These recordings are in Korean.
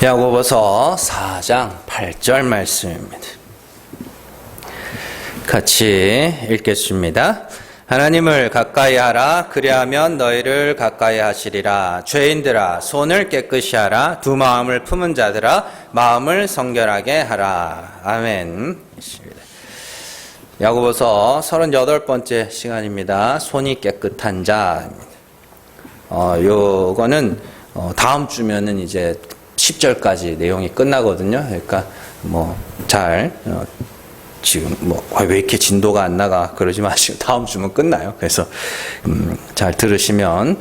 야고보서 4장 8절 말씀입니다. 같이 읽겠습니다. 하나님을 가까이 하라. 그리하면 너희를 가까이 하시리라. 죄인들아 손을 깨끗이 하라. 두 마음을 품은 자들아 마음을 성결하게 하라. 아멘. 야고보서 38번째 시간입니다. 손이 깨끗한 자입니다. 요거는 다음 주면은 이제 10절까지 내용이 끝나거든요. 그러니까 지금 왜 이렇게 진도가 안 나가 그러지 마시고 다음 주면 끝나요. 그래서 잘 들으시면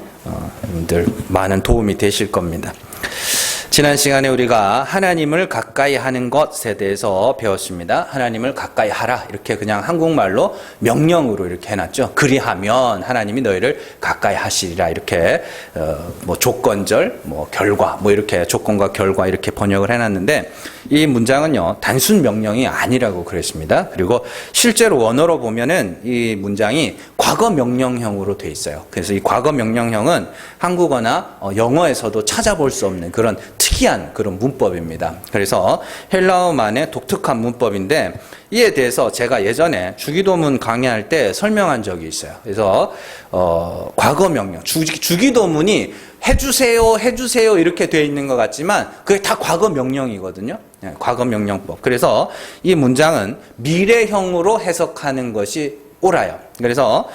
여러분들 많은 도움이 되실 겁니다. 지난 시간에 우리가 하나님을 가까이 하는 것에 대해서 배웠습니다. 하나님을 가까이 하라. 이렇게 그냥 한국말로 명령으로 이렇게 해놨죠. 그리하면 하나님이 너희를 가까이 하시리라. 이렇게 조건절, 결과, 이렇게 조건과 결과 이렇게 번역을 해놨는데 이 문장은요 단순 명령이 아니라고 그랬습니다. 그리고 실제로 원어로 보면은 이 문장이 과거 명령형으로 돼 있어요. 그래서 이 과거 명령형은 한국어나 영어에서도 찾아볼 수 없는 그런 특이한 그런 문법입니다. 그래서 헬라어만의 독특한 문법인데 이에 대해서 제가 예전에 주기도문 강의할 때 설명한 적이 있어요. 그래서 과거 명령, 주기도문이 해주세요 이렇게 되어 있는 것 같지만 그게 다 과거 명령이거든요. 과거 명령법. 그래서 이 문장은 미래형으로 해석하는 것이 옳아요. 그래서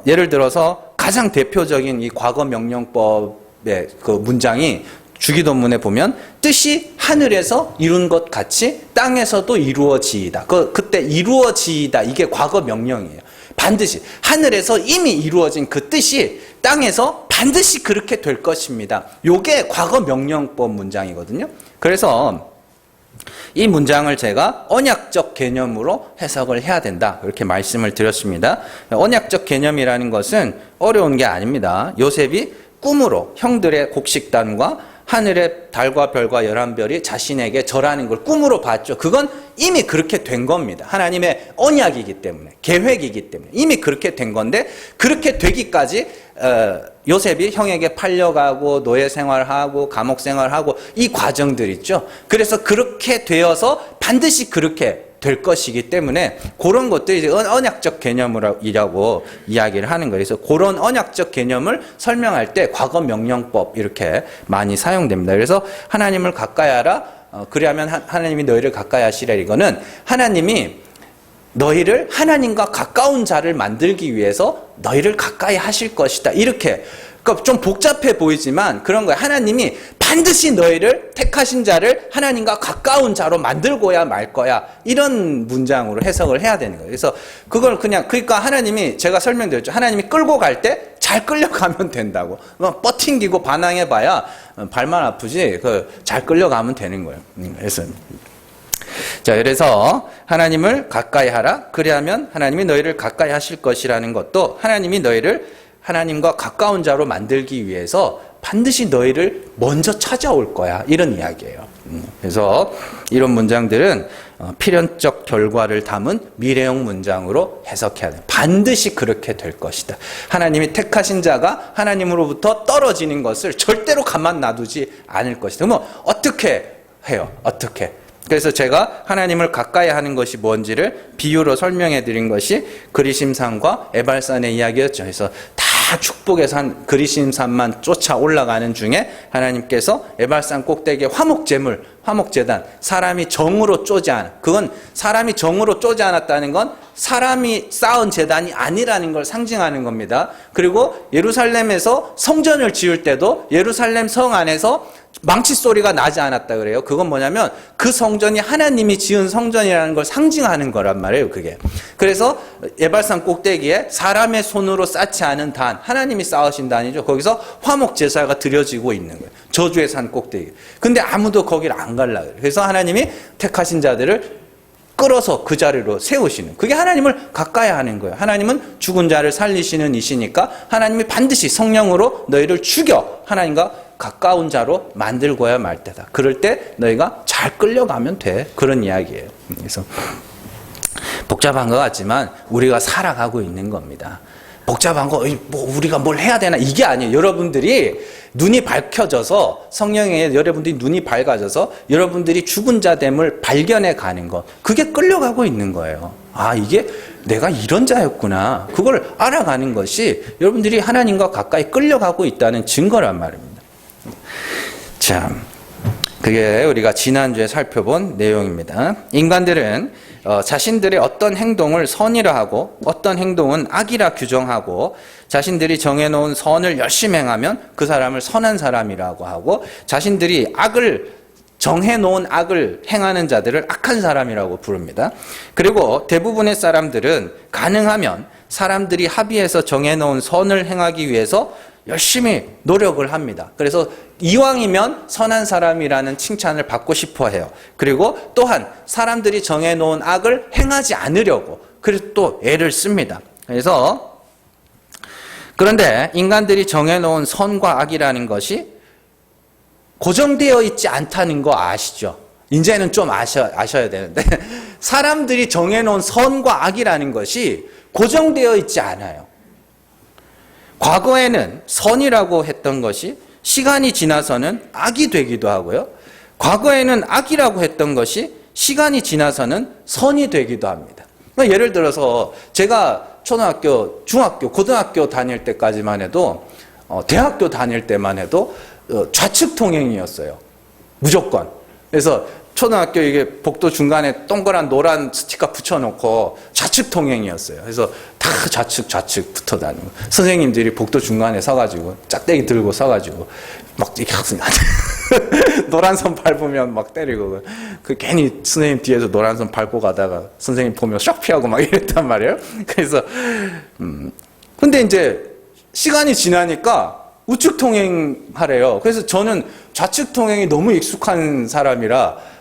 예를 들어서 가장 대표적인 이 과거 명령법의 그 문장이 주기도문에 보면 뜻이 하늘에서 이룬 것 같이 땅에서도 이루어지이다. 그때 이루어지이다 이게 과거 명령이에요. 반드시 하늘에서 이미 이루어진 그 뜻이 땅에서 반드시 그렇게 될 것입니다. 요게 과거 명령법 문장이거든요. 그래서 이 문장을 제가 언약적 개념으로 해석을 해야 된다. 이렇게 말씀을 드렸습니다. 언약적 개념이라는 것은 어려운 게 아닙니다. 요셉이 꿈으로 형들의 곡식단과 하늘의 달과 별과 11별이 자신에게 절하는 걸 꿈으로 봤죠. 그건 이미 그렇게 된 겁니다. 하나님의 언약이기 때문에, 계획이기 때문에 이미 그렇게 된 건데 그렇게 되기까지 요셉이 형에게 팔려가고 노예 생활하고 감옥 생활하고 이 과정들 있죠. 그래서 그렇게 되어서 반드시 그렇게 될 것이기 때문에 그런 것들이 이제 언약적 개념이라고 이야기를 하는 거예요. 그래서 그런 언약적 개념을 설명할 때 과거 명령법 이렇게 많이 사용됩니다. 그래서 하나님을 가까이 하라. 그리하면 하나님이 너희를 가까이 하시라. 이거는 하나님이 너희를 하나님과 가까운 자를 만들기 위해서 너희를 가까이 하실 것이다. 이렇게 그러니까 좀 복잡해 보이지만 그런 거예요. 하나님이 반드시 너희를 택하신 자를 하나님과 가까운 자로 만들고야 말 거야. 이런 문장으로 해석을 해야 되는 거예요. 그래서 그걸 그러니까 하나님이 제가 설명드렸죠. 하나님이 끌고 갈 때 잘 끌려가면 된다고. 뻗팅기고 반항해봐야 발만 아프지. 잘 끌려가면 되는 거예요. 그래서 하나님을 가까이 하라. 그리하면 하나님이 너희를 가까이 하실 것이라는 것도 하나님이 너희를 하나님과 가까운 자로 만들기 위해서 반드시 너희를 먼저 찾아올 거야. 이런 이야기예요. 그래서 이런 문장들은 필연적 결과를 담은 미래형 문장으로 해석해야 돼요. 반드시 그렇게 될 것이다. 하나님이 택하신 자가 하나님으로부터 떨어지는 것을 절대로 가만 놔두지 않을 것이다. 그러면 어떻게 해요? 어떻게? 그래서 제가 하나님을 가까이 하는 것이 뭔지를 비유로 설명해 드린 것이 그리심산과 에발산의 이야기였죠. 그래서 다 축복의 산 그리심산만 쫓아 올라가는 중에 하나님께서 에발산 꼭대기에 화목제물, 화목제단, 사람이 정으로 쪼지 않아. 그건 사람이 정으로 쪼지 않았다는 건 사람이 쌓은 제단이 아니라는 걸 상징하는 겁니다. 그리고 예루살렘에서 성전을 지을 때도 예루살렘 성 안에서 망치 소리가 나지 않았다 그래요. 그건 뭐냐면 그 성전이 하나님이 지은 성전이라는 걸 상징하는 거란 말이에요. 그게. 그래서 에발산 꼭대기에 사람의 손으로 쌓지 않은 단, 하나님이 쌓으신 단이죠. 거기서 화목 제사가 드려지고 있는 거예요. 저주의 산 꼭대기. 근데 아무도 거기를 안 갈라 그래요. 그래서 하나님이 택하신 자들을 끌어서 그 자리로 세우시는, 그게 하나님을 가까이 하는 거예요. 하나님은 죽은 자를 살리시는 이시니까 하나님이 반드시 성령으로 너희를 죽여 하나님과 가까운 자로 만들고야 말 때다. 그럴 때 너희가 잘 끌려가면 돼. 그런 이야기예요. 그래서 복잡한 것 같지만 우리가 살아가고 있는 겁니다. 복잡한 거, 뭐 우리가 뭘 해야 되나 이게 아니에요. 여러분들이 눈이 밝혀져서 성령에 여러분들이 눈이 밝아져서 여러분들이 죽은 자됨을 발견해 가는 것, 그게 끌려가고 있는 거예요. 아, 이게 내가 이런 자였구나. 그걸 알아가는 것이 여러분들이 하나님과 가까이 끌려가고 있다는 증거란 말입니다. 자, 그게 우리가 지난주에 살펴본 내용입니다. 인간들은 자신들의 어떤 행동을 선이라 하고 어떤 행동은 악이라 규정하고, 자신들이 정해놓은 선을 열심히 행하면 그 사람을 선한 사람이라고 하고, 자신들이 정해놓은 악을 행하는 자들을 악한 사람이라고 부릅니다. 그리고 대부분의 사람들은 가능하면 사람들이 합의해서 정해놓은 선을 행하기 위해서 열심히 노력을 합니다. 그래서 이왕이면 선한 사람이라는 칭찬을 받고 싶어 해요. 그리고 또한 사람들이 정해놓은 악을 행하지 않으려고 그래서 또 애를 씁니다. 그런데 인간들이 정해놓은 선과 악이라는 것이 고정되어 있지 않다는 거 아시죠? 이제는 좀 아셔야 되는데 사람들이 정해놓은 선과 악이라는 것이 고정되어 있지 않아요. 과거에는 선이라고 했던 것이 시간이 지나서는 악이 되기도 하고요. 과거에는 악이라고 했던 것이 시간이 지나서는 선이 되기도 합니다. 예를 들어서 제가 초등학교, 중학교, 고등학교 다닐 때까지만 해도 대학교 다닐 때만 해도 좌측 통행이었어요. 무조건. 그래서 초등학교 이게 복도 중간에 동그란 노란 스티커 붙여놓고 좌측 통행이었어요. 그래서 다 좌측 붙어 다니고, 선생님들이 복도 중간에 서가지고 짝대기 들고 서가지고 막 이렇게 노란 선 밟으면 막 때리고, 그 괜히 선생님 뒤에서 노란 선 밟고 가다가 선생님 보면 샥 피하고 막 이랬단 말이에요. 그래서 근데 이제 시간이 지나니까 우측 통행하래요. 그래서 저는 좌측 통행이 너무 익숙한 사람이라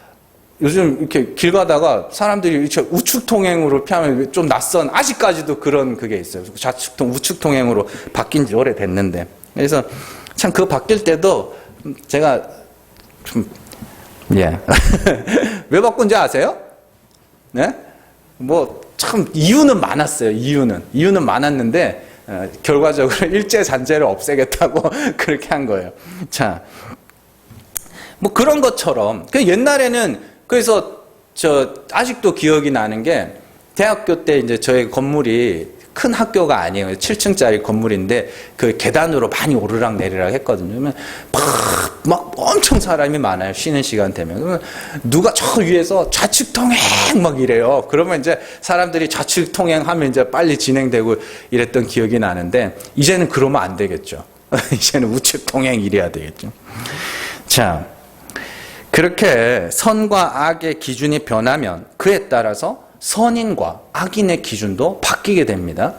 요즘 이렇게 길 가다가 사람들이 이렇게 우측 통행으로 피하면 좀 낯선, 아직까지도 그런 그게 있어요. 우측 통행으로 바뀐 지 오래됐는데. 그래서 참 그거 바뀔 때도 제가 좀, 왜 바꾼지 아세요? 네? 뭐 참 이유는 많았어요. 이유는 많았는데 결과적으로 일제산재를 없애겠다고 그렇게 한 거예요. 자, 뭐 그런 것처럼, 옛날에는, 그래서 아직도 기억이 나는 게, 대학교 때 이제 저희 건물이 큰 학교가 아니에요. 7층짜리 건물인데 그 계단으로 많이 오르락 내리락 했거든요. 그러면 막 엄청 사람이 많아요. 쉬는 시간 되면. 그러면 누가 저 위에서 좌측 통행 막 이래요. 그러면 이제 사람들이 좌측 통행하면 이제 빨리 진행되고 이랬던 기억이 나는데, 이제는 그러면 안 되겠죠. 이제는 우측 통행 이래야 되겠죠. 자, 그렇게 선과 악의 기준이 변하면 그에 따라서 선인과 악인의 기준도 바뀌게 됩니다.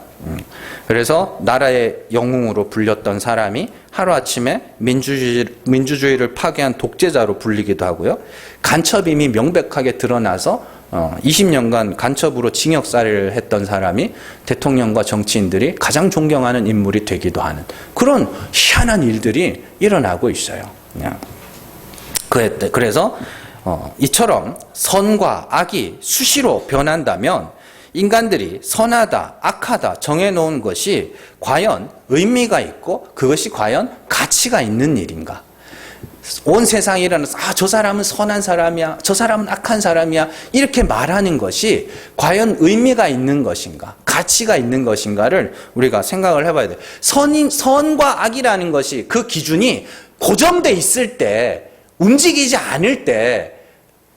그래서 나라의 영웅으로 불렸던 사람이 하루아침에 민주주의를 파괴한 독재자로 불리기도 하고요. 간첩임이 명백하게 드러나서 20년간 간첩으로 징역살이를 했던 사람이 대통령과 정치인들이 가장 존경하는 인물이 되기도 하는 그런 희한한 일들이 일어나고 있어요. 그래서 이처럼 선과 악이 수시로 변한다면 인간들이 선하다, 악하다 정해놓은 것이 과연 의미가 있고 그것이 과연 가치가 있는 일인가? 온 세상에 일어나서 저 사람은 선한 사람이야, 저 사람은 악한 사람이야 이렇게 말하는 것이 과연 의미가 있는 것인가, 가치가 있는 것인가를 우리가 생각을 해봐야 돼요. 선과 악이라는 것이 그 기준이 고정돼 있을 때, 움직이지 않을 때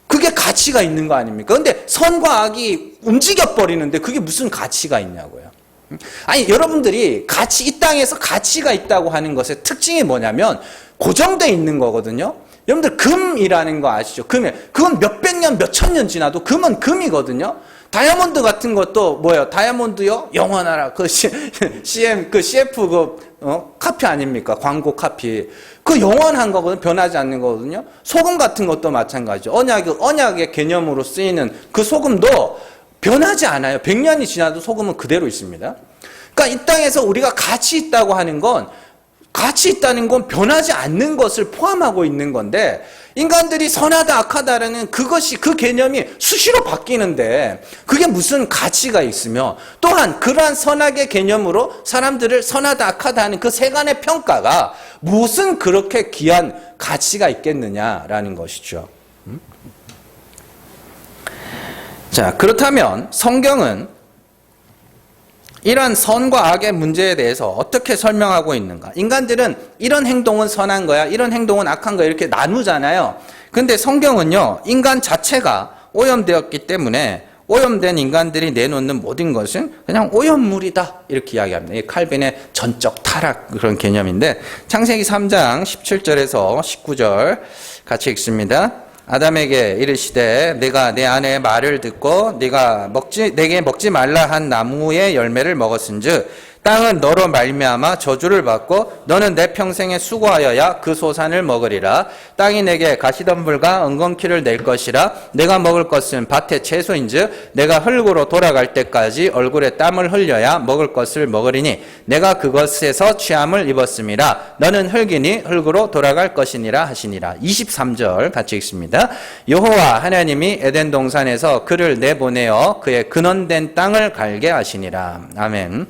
그게 가치가 있는 거 아닙니까? 근데 선과 악이 움직여버리는데 그게 무슨 가치가 있냐고요. 아니, 여러분들이 이 땅에서 가치가 있다고 하는 것의 특징이 뭐냐면 고정되어 있는 거거든요. 여러분들 금이라는 거 아시죠? 그건 몇백 년, 몇천 년 지나도 금은 금이거든요. 다이아몬드 같은 것도 뭐예요? 다이아몬드요? 영원하라. CF 카피 아닙니까? 광고 카피. 그 영원한 거거든요. 변하지 않는 거거든요. 소금 같은 것도 마찬가지죠. 언약의 개념으로 쓰이는 그 소금도 변하지 않아요. 100년이 지나도 소금은 그대로 있습니다. 그러니까 이 땅에서 우리가 가치 있다는 건 변하지 않는 것을 포함하고 있는 건데, 인간들이 선하다 악하다라는 그것이 그 개념이 수시로 바뀌는데 그게 무슨 가치가 있으며 또한 그러한 선악의 개념으로 사람들을 선하다 악하다 하는 그 세간의 평가가 무슨 그렇게 귀한 가치가 있겠느냐라는 것이죠. 자, 그렇다면 성경은 이러한 선과 악의 문제에 대해서 어떻게 설명하고 있는가? 인간들은 이런 행동은 선한 거야, 이런 행동은 악한 거야 이렇게 나누잖아요. 근데 성경은요, 인간 자체가 오염되었기 때문에 오염된 인간들이 내놓는 모든 것은 그냥 오염물이다 이렇게 이야기합니다. 이 칼빈의 전적 타락 그런 개념인데 창세기 3장 17절에서 19절 같이 읽습니다. 아담에게 이르시되 내가 내 아내의 말을 듣고 내게 먹지 말라 한 나무의 열매를 먹었은즉 땅은 너로 말미암아 저주를 받고 너는 내 평생에 수고하여야 그 소산을 먹으리라. 땅이 내게 가시덤불과 엉겅퀴를 낼 것이라. 내가 먹을 것은 밭의 채소인즉 내가 흙으로 돌아갈 때까지 얼굴에 땀을 흘려야 먹을 것을 먹으리니 내가 그것에서 취함을 입었음이라. 너는 흙이니 흙으로 돌아갈 것이니라 하시니라. 23절 같이 읽습니다. 여호와 하나님이 에덴 동산에서 그를 내보내어 그의 근원된 땅을 갈게 하시니라. 아멘.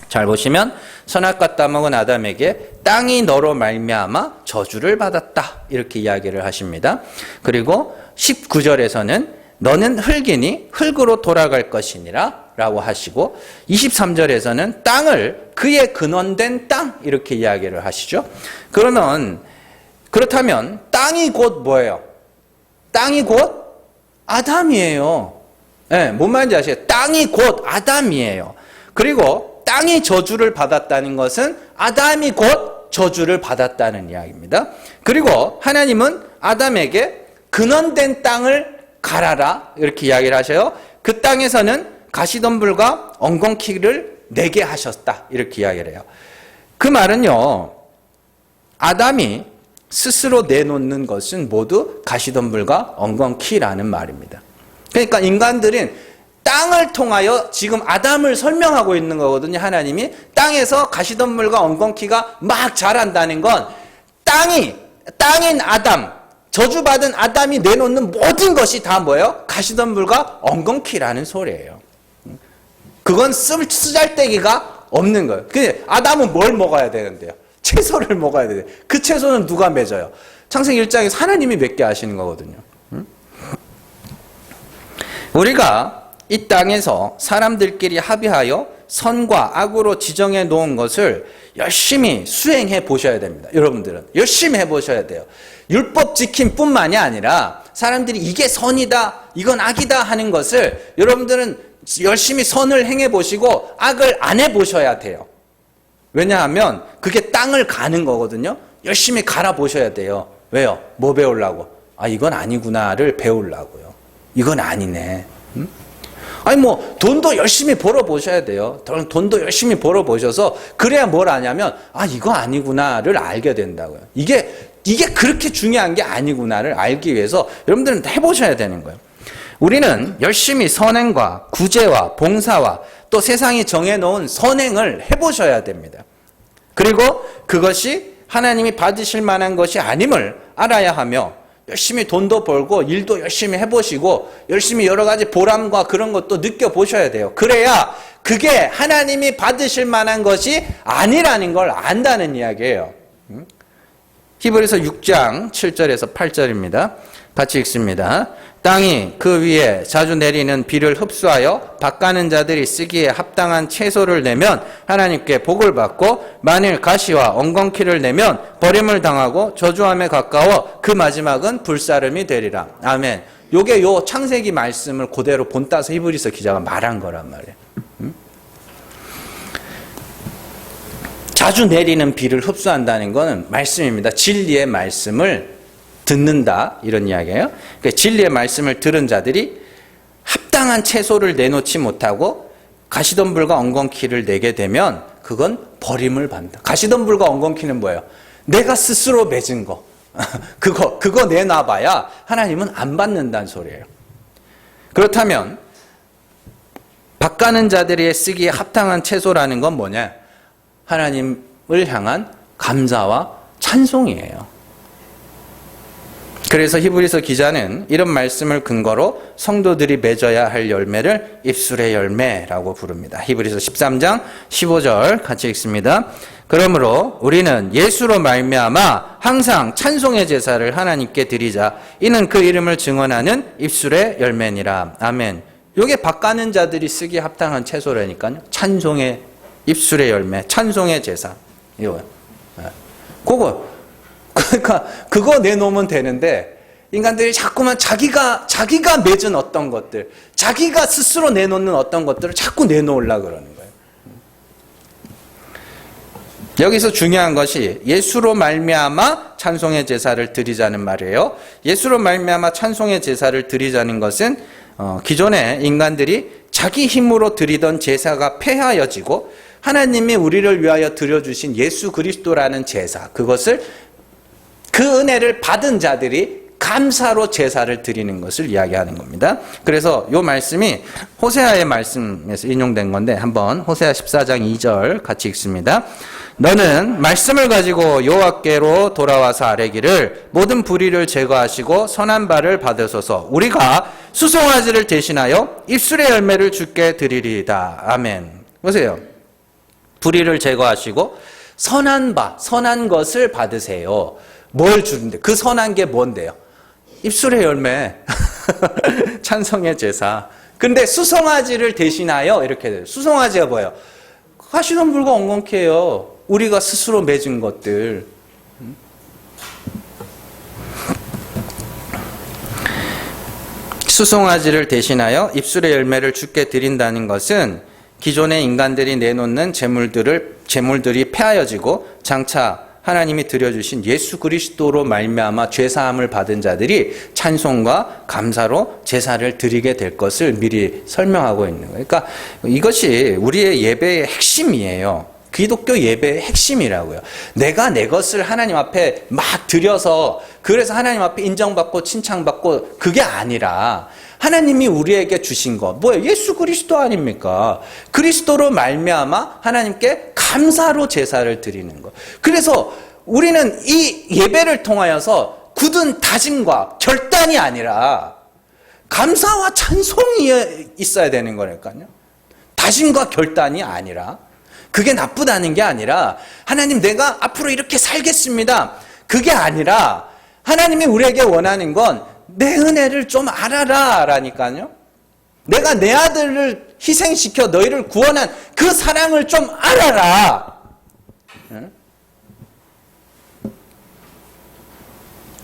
잘 보시면 선악과 따먹은 아담에게 땅이 너로 말미암아 저주를 받았다 이렇게 이야기를 하십니다. 그리고 19절에서는 너는 흙이니 흙으로 돌아갈 것이니라 라고 하시고 23절에서는 땅을 그의 근원된 땅 이렇게 이야기를 하시죠. 그렇다면 땅이 곧 뭐예요? 땅이 곧 아담이에요. 네, 뭔 말인지 아시죠? 땅이 곧 아담이에요. 그리고 땅이 저주를 받았다는 것은 아담이 곧 저주를 받았다는 이야기입니다. 그리고 하나님은 아담에게 근원된 땅을 갈아라 이렇게 이야기를 하셔요. 그 땅에서는 가시덤불과 엉겅퀴를 내게 하셨다 이렇게 이야기를 해요. 그 말은요, 아담이 스스로 내놓는 것은 모두 가시덤불과 엉겅퀴라는 말입니다. 그러니까 인간들은 땅을 통하여 지금 아담을 설명하고 있는 거거든요. 하나님이 땅에서 가시덤불과 엉겅퀴가 막 자란다는 건 땅인 아담, 저주받은 아담이 내놓는 모든 것이 다 뭐예요? 가시덤불과 엉겅퀴라는 소리예요. 그건 쓰잘데기가 없는 거예요. 근데 아담은 뭘 먹어야 되는데요? 채소를 먹어야 돼요. 그 채소는 누가 맺어요? 창세기 1장에서 하나님이 맺게 하시는 거거든요. 우리가 이 땅에서 사람들끼리 합의하여 선과 악으로 지정해 놓은 것을 열심히 수행해 보셔야 됩니다. 여러분들은 열심히 해보셔야 돼요. 율법 지킴뿐만이 아니라 사람들이 이게 선이다, 이건 악이다 하는 것을 여러분들은 열심히 선을 행해 보시고 악을 안 해보셔야 돼요. 왜냐하면 그게 땅을 가는 거거든요. 열심히 갈아 보셔야 돼요. 왜요? 뭐 배우려고? 아, 이건 아니구나를 배우려고요. 이건 아니네. 아니 돈도 열심히 벌어보셔야 돼요. 돈도 열심히 벌어보셔서 그래야 뭘 아냐면 아, 이거 아니구나를 알게 된다고요. 이게 그렇게 중요한 게 아니구나를 알기 위해서 여러분들은 해보셔야 되는 거예요. 우리는 열심히 선행과 구제와 봉사와 또 세상이 정해놓은 선행을 해보셔야 됩니다. 그리고 그것이 하나님이 받으실 만한 것이 아님을 알아야 하며 열심히 돈도 벌고 일도 열심히 해보시고 열심히 여러 가지 보람과 그런 것도 느껴보셔야 돼요. 그래야 그게 하나님이 받으실 만한 것이 아니라는 걸 안다는 이야기예요. 히브리서 6장 7절에서 8절입니다. 같이 읽습니다. 땅이 그 위에 자주 내리는 비를 흡수하여 밭가는 자들이 쓰기에 합당한 채소를 내면 하나님께 복을 받고 만일 가시와 엉겅퀴를 내면 버림을 당하고 저주함에 가까워 그 마지막은 불사름이 되리라. 아멘. 요게 요 창세기 말씀을 그대로 본따서 히브리서 기자가 말한 거란 말이에요. 자주 내리는 비를 흡수한다는 것은 말씀입니다. 진리의 말씀을 듣는다 이런 이야기예요. 그러니까 진리의 말씀을 들은 자들이 합당한 채소를 내놓지 못하고 가시덤불과 엉겅퀴를 내게 되면 그건 버림을 받는다. 가시덤불과 엉겅퀴는 뭐예요? 내가 스스로 맺은 거. 그거 내놔봐야 하나님은 안 받는다는 소리예요. 그렇다면 밭가는 자들이 쓰기에 합당한 채소라는 건 뭐냐? 하나님을 향한 감사와 찬송이에요. 그래서 히브리서 기자는 이런 말씀을 근거로 성도들이 맺어야 할 열매를 입술의 열매라고 부릅니다. 히브리서 13장 15절 같이 읽습니다. 그러므로 우리는 예수로 말미암아 항상 찬송의 제사를 하나님께 드리자. 이는 그 이름을 증언하는 입술의 열매니라. 아멘. 이게 바꾸는 자들이 쓰기에 합당한 채소라니까요. 찬송의 입술의 열매, 찬송의 제사. 이거요. 그러니까 그거 내놓으면 되는데 인간들이 자꾸만 자기가 맺은 어떤 것들, 자기가 스스로 내놓는 어떤 것들을 자꾸 내놓으려고 그러는 거예요. 여기서 중요한 것이 예수로 말미암아 찬송의 제사를 드리자는 말이에요. 예수로 말미암아 찬송의 제사를 드리자는 것은 기존에 인간들이 자기 힘으로 드리던 제사가 폐하여지고 하나님이 우리를 위하여 드려주신 예수 그리스도라는 제사, 그것을 그 은혜를 받은 자들이 감사로 제사를 드리는 것을 이야기하는 겁니다. 그래서 이 말씀이 호세아의 말씀에서 인용된 건데 한번 호세아 14장 2절 같이 읽습니다. 너는 말씀을 가지고 여호와께로 돌아와서 아뢰기를 모든 불의를 제거하시고 선한 바를 받으소서. 우리가 수송아지를 대신하여 입술의 열매를 주께 드리리이다. 아멘. 보세요. 불의를 제거하시고 선한 것을 받으세요. 뭘 주는데? 그 선한 게 뭔데요? 입술의 열매, 찬송의 제사. 근데 수송아지를 대신하여 이렇게 돼요. 수송아지가 뭐예요? 가시덤불과 엉겅퀴예요. 우리가 스스로 맺은 것들. 수송아지를 대신하여 입술의 열매를 주께 드린다는 것은 기존의 인간들이 내놓는 제물들이 폐하여지고 장차 하나님이 드려주신 예수 그리스도로 말미암아 죄사함을 받은 자들이 찬송과 감사로 제사를 드리게 될 것을 미리 설명하고 있는 거예요. 그러니까 이것이 우리의 예배의 핵심이에요. 기독교 예배의 핵심이라고요. 내가 내 것을 하나님 앞에 막 드려서 그래서 하나님 앞에 인정받고 칭찬받고 그게 아니라 하나님이 우리에게 주신 것 뭐예요? 예수 그리스도 아닙니까? 그리스도로 말미암아 하나님께 감사로 제사를 드리는 것. 그래서 우리는 이 예배를 통하여서 굳은 다짐과 결단이 아니라 감사와 찬송이 있어야 되는 거니까요. 다짐과 결단이 아니라 그게 나쁘다는 게 아니라 하나님 내가 앞으로 이렇게 살겠습니다. 그게 아니라 하나님이 우리에게 원하는 건 내 은혜를 좀 알아라 라니까요. 내가 내 아들을 희생시켜 너희를 구원한 그 사랑을 좀 알아라.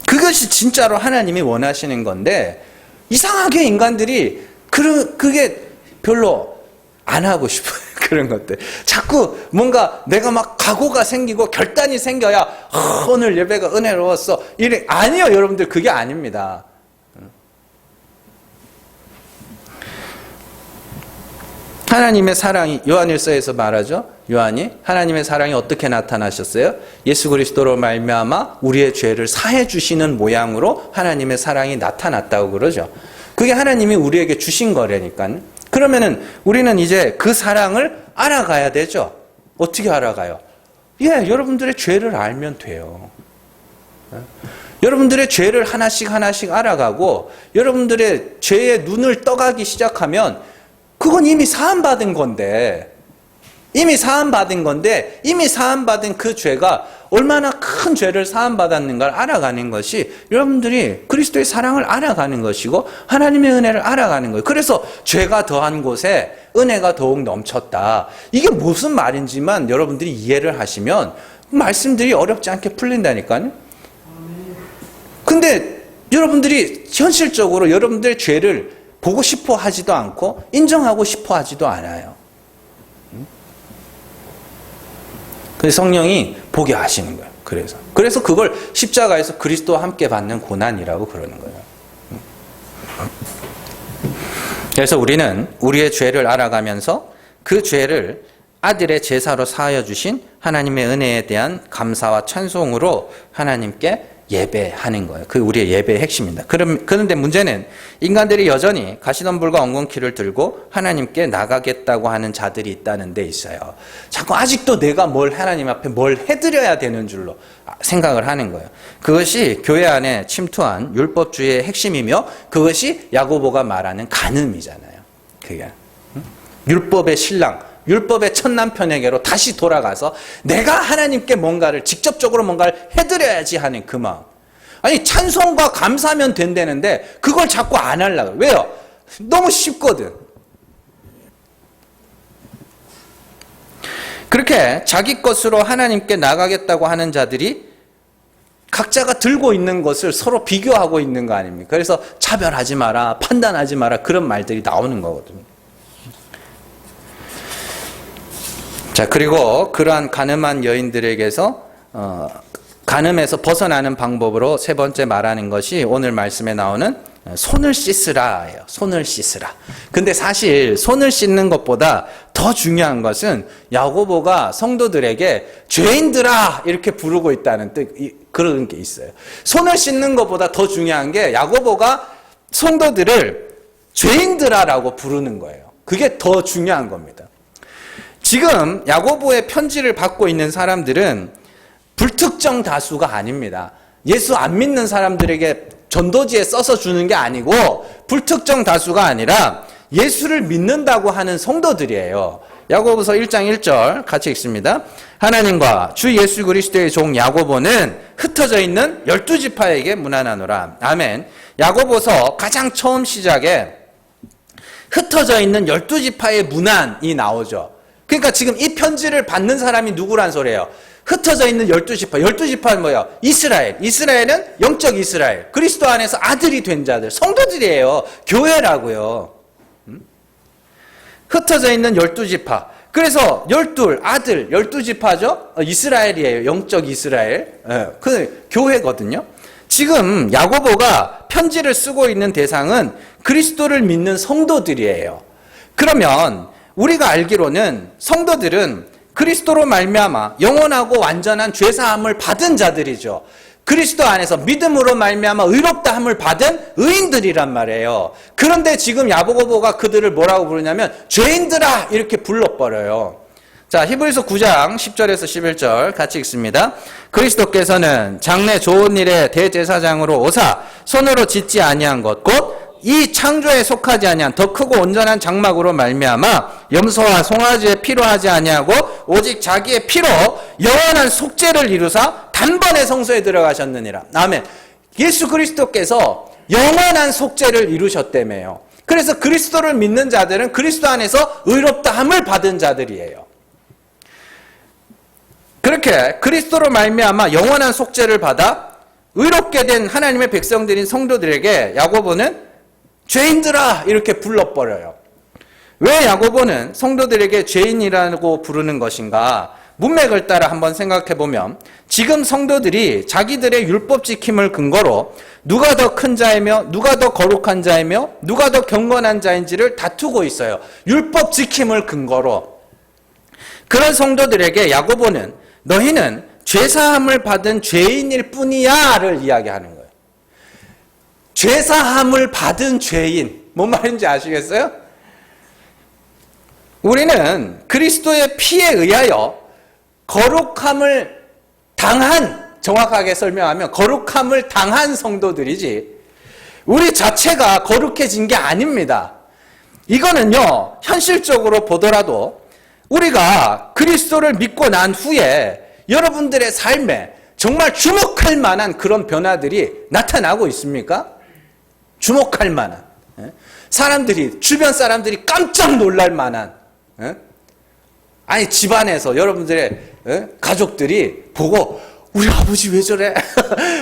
그것이 진짜로 하나님이 원하시는 건데 이상하게 인간들이 그게 별로 안 하고 싶어요. 그런 것들. 자꾸 뭔가 내가 막 각오가 생기고 결단이 생겨야 오늘 예배가 은혜로웠어. 아니요, 여러분들 그게 아닙니다. 하나님의 사랑이 요한일서에서 말하죠. 요한이 하나님의 사랑이 어떻게 나타나셨어요? 예수 그리스도로 말미암아 우리의 죄를 사해 주시는 모양으로 하나님의 사랑이 나타났다고 그러죠. 그게 하나님이 우리에게 주신 거라니까요. 그러면은 우리는 이제 그 사랑을 알아가야 되죠. 어떻게 알아가요? 여러분들의 죄를 알면 돼요. 여러분들의 죄를 하나씩 알아가고 여러분들의 죄의 눈을 떠가기 시작하면 그건 이미 사함받은 건데 이미 사함받은 그 죄가 얼마나 큰 죄를 사함받았는가를 알아가는 것이 여러분들이 그리스도의 사랑을 알아가는 것이고 하나님의 은혜를 알아가는 거예요. 그래서 죄가 더한 곳에 은혜가 더욱 넘쳤다. 이게 무슨 말인지만 여러분들이 이해를 하시면 말씀들이 어렵지 않게 풀린다니까요. 근데 여러분들이 현실적으로 여러분들의 죄를 보고 싶어 하지도 않고 인정하고 싶어 하지도 않아요. 그래서 성령이 보게 하시는 거예요. 그래서 그걸 십자가에서 그리스도와 함께 받는 고난이라고 그러는 거예요. 그래서 우리는 우리의 죄를 알아가면서 그 죄를 아들의 제사로 사하여 주신 하나님의 은혜에 대한 감사와 찬송으로 하나님께 예배하는 거예요. 그 우리의 예배의 핵심입니다. 그런데 문제는 인간들이 여전히 가시덤불과 엉겅퀴를 들고 하나님께 나가겠다고 하는 자들이 있다는 데 있어요. 자꾸 아직도 내가 하나님 앞에 뭘 해드려야 되는 줄로 생각을 하는 거예요. 그것이 교회 안에 침투한 율법주의의 핵심이며 그것이 야고보가 말하는 간음이잖아요. 그게 율법의 신랑, 율법의 첫 남편에게로 다시 돌아가서 내가 하나님께 직접적으로 뭔가를 해드려야지 하는 그 마음. 아니, 찬송과 감사하면 된다는데 그걸 자꾸 안 하려고. 왜요? 너무 쉽거든. 그렇게 자기 것으로 하나님께 나가겠다고 하는 자들이 각자가 들고 있는 것을 서로 비교하고 있는 거 아닙니까? 그래서 차별하지 마라, 판단하지 마라, 그런 말들이 나오는 거거든요. 자, 그리고 그러한 가늠한 여인들에게서 간음에서 벗어나는 방법으로 세 번째 말하는 것이 오늘 말씀에 나오는 손을 씻으라예요. 손을 씻으라. 근데 사실 손을 씻는 것보다 더 중요한 것은 야고보가 성도들에게 죄인들아 이렇게 부르고 있다는 그런 게 있어요. 손을 씻는 것보다 더 중요한 게 야고보가 성도들을 죄인들아라고 부르는 거예요. 그게 더 중요한 겁니다. 지금 야고보의 편지를 받고 있는 사람들은 불특정 다수가 아닙니다. 예수 안 믿는 사람들에게 전도지에 써서 주는 게 아니고 불특정 다수가 아니라 예수를 믿는다고 하는 성도들이에요. 야고보서 1장 1절 같이 읽습니다. 하나님과 주 예수 그리스도의 종 야고보는 흩어져 있는 12지파에게 문안하노라. 아멘. 야고보서 가장 처음 시작에 흩어져 있는 12지파의 문안이 나오죠. 그러니까 지금 이 편지를 받는 사람이 누구란 소리예요? 흩어져 있는 12지파. 12지파는 뭐예요? 이스라엘. 이스라엘은 영적 이스라엘. 그리스도 안에서 아들이 된 자들. 성도들이에요. 교회라고요. 흩어져 있는 12지파. 그래서 12 아들 12지파죠. 이스라엘이에요. 영적 이스라엘. 그 교회거든요. 지금 야고보가 편지를 쓰고 있는 대상은 그리스도를 믿는 성도들이에요. 그러면 우리가 알기로는 성도들은 그리스도로 말미암아 영원하고 완전한 죄사함을 받은 자들이죠. 그리스도 안에서 믿음으로 말미암아 의롭다함을 받은 의인들이란 말이에요. 그런데 지금 야고보가 그들을 뭐라고 부르냐면 죄인들아 이렇게 불러버려요. 자, 히브리서 9장 10절에서 11절 같이 읽습니다. 그리스도께서는 장래 좋은 일의 대제사장으로 오사 손으로 짓지 아니한 것 곧 이 창조에 속하지 아니한 더 크고 온전한 장막으로 말미암아 염소와 송아지의 피로 하지 아니하고 오직 자기의 피로 영원한 속죄를 이루사 단번에 성소에 들어가셨느니라. 아멘. 예수 그리스도께서 영원한 속죄를 이루셨다며요. 그래서 그리스도를 믿는 자들은 그리스도 안에서 의롭다함을 받은 자들이에요. 그렇게 그리스도로 말미암아 영원한 속죄를 받아 의롭게 된 하나님의 백성들인 성도들에게 야고보는 죄인들아 이렇게 불러버려요. 왜 야고보는 성도들에게 죄인이라고 부르는 것인가? 문맥을 따라 한번 생각해 보면 지금 성도들이 자기들의 율법 지킴을 근거로 누가 더 큰 자이며 누가 더 거룩한 자이며 누가 더 경건한 자인지를 다투고 있어요. 율법 지킴을 근거로. 그런 성도들에게 야고보는 너희는 죄사함을 받은 죄인일 뿐이야를 이야기하는 거예요. 죄사함을 받은 죄인. 뭔 말인지 아시겠어요? 우리는 그리스도의 피에 의하여 거룩함을 당한, 정확하게 설명하면 거룩함을 당한 성도들이지 우리 자체가 거룩해진 게 아닙니다. 이거는요, 현실적으로 보더라도 우리가 그리스도를 믿고 난 후에 여러분들의 삶에 정말 주목할 만한 그런 변화들이 나타나고 있습니까? 주목할 만한, 주변 사람들이 깜짝 놀랄 만한, 아니 집안에서 여러분들의 가족들이 보고 우리 아버지 왜 저래?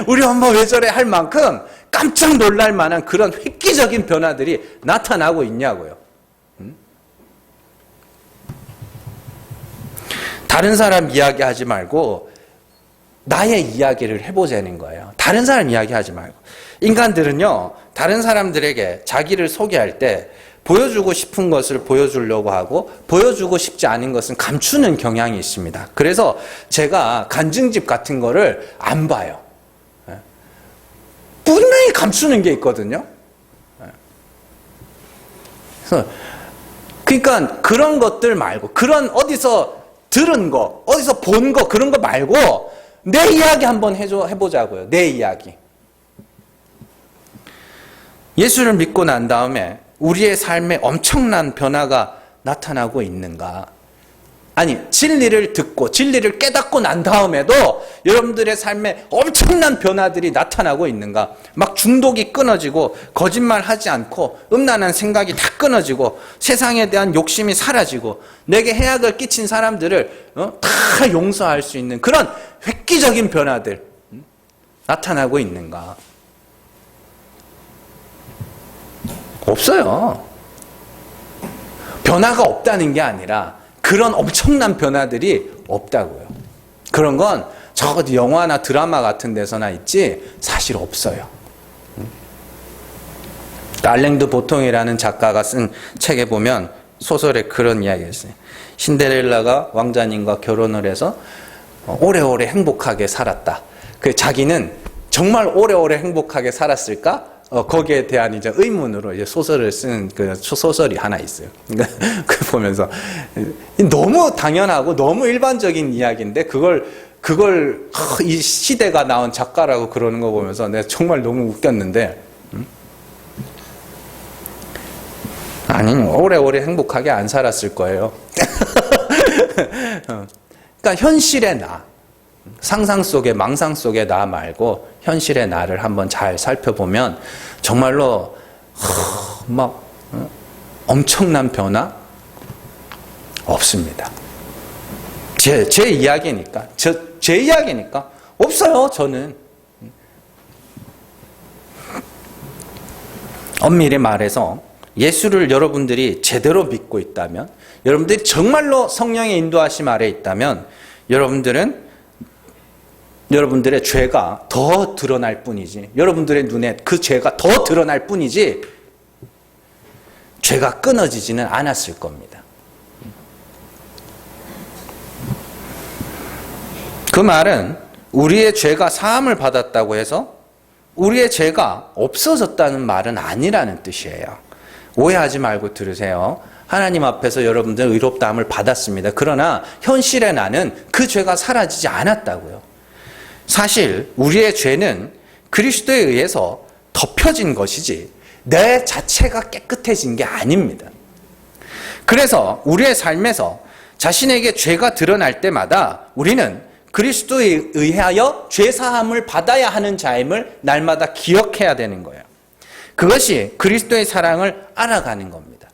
우리 엄마 왜 저래? 할 만큼 깜짝 놀랄 만한 그런 획기적인 변화들이 나타나고 있냐고요. 다른 사람 이야기하지 말고 나의 이야기를 해보자는 거예요. 다른 사람 이야기하지 말고. 인간들은요, 다른 사람들에게 자기를 소개할 때 보여주고 싶은 것을 보여주려고 하고 보여주고 싶지 않은 것은 감추는 경향이 있습니다. 그래서 제가 간증집 같은 거를 안 봐요. 분명히 감추는 게 있거든요. 그러니까 그런 것들 말고, 그런 어디서 들은 거, 어디서 본 거, 그런 거 말고 내 이야기 한번 해보자고요. 내 이야기. 예수를 믿고 난 다음에 우리의 삶에 엄청난 변화가 나타나고 있는가? 아니, 진리를 듣고 진리를 깨닫고 난 다음에도 여러분들의 삶에 엄청난 변화들이 나타나고 있는가? 막 중독이 끊어지고 거짓말하지 않고 음란한 생각이 다 끊어지고 세상에 대한 욕심이 사라지고 내게 해악을 끼친 사람들을 다 용서할 수 있는 그런 획기적인 변화들 나타나고 있는가? 없어요. 변화가 없다는 게 아니라 그런 엄청난 변화들이 없다고요. 그런 건 적어도 영화나 드라마 같은 데서나 있지 사실 없어요. 알랭드 보통이라는 작가가 쓴 책에 보면 소설에 그런 이야기가 있어요. 신데렐라가 왕자님과 결혼을 해서 오래오래 행복하게 살았다. 그 자기는 정말 오래오래 행복하게 살았을까? 거기에 대한 이제 의문으로 이제 소설을 쓴 그 소설이 하나 있어요. 그 보면서 너무 당연하고 너무 일반적인 이야기인데 그걸 이 시대가 나온 작가라고 그러는 거 보면서 내가 정말 너무 웃겼는데, 아니 오래오래 행복하게 안 살았을 거예요. 그러니까 현실의 나, 상상 속의 망상 속의 나 말고 현실의 나를 한번 잘 살펴보면 정말로 막 엄청난 변화 없습니다. 제 이야기니까, 제 이야기니까 없어요. 저는 엄밀히 말해서 예수를 여러분들이 제대로 믿고 있다면, 여러분들이 정말로 성령의 인도하심 아래 있다면 여러분들의 죄가 더 드러날 뿐이지, 여러분들의 눈에 그 죄가 더 드러날 뿐이지 죄가 끊어지지는 않았을 겁니다. 그 말은 우리의 죄가 사함을 받았다고 해서 우리의 죄가 없어졌다는 말은 아니라는 뜻이에요. 오해하지 말고 들으세요. 하나님 앞에서 여러분들은 의롭다함을 받았습니다. 그러나 현실의 나는 그 죄가 사라지지 않았다고요. 사실 우리의 죄는 그리스도에 의해서 덮여진 것이지 내 자체가 깨끗해진 게 아닙니다. 그래서 우리의 삶에서 자신에게 죄가 드러날 때마다 우리는 그리스도에 의하여 죄사함을 받아야 하는 자임을 날마다 기억해야 되는 거예요. 그것이 그리스도의 사랑을 알아가는 겁니다.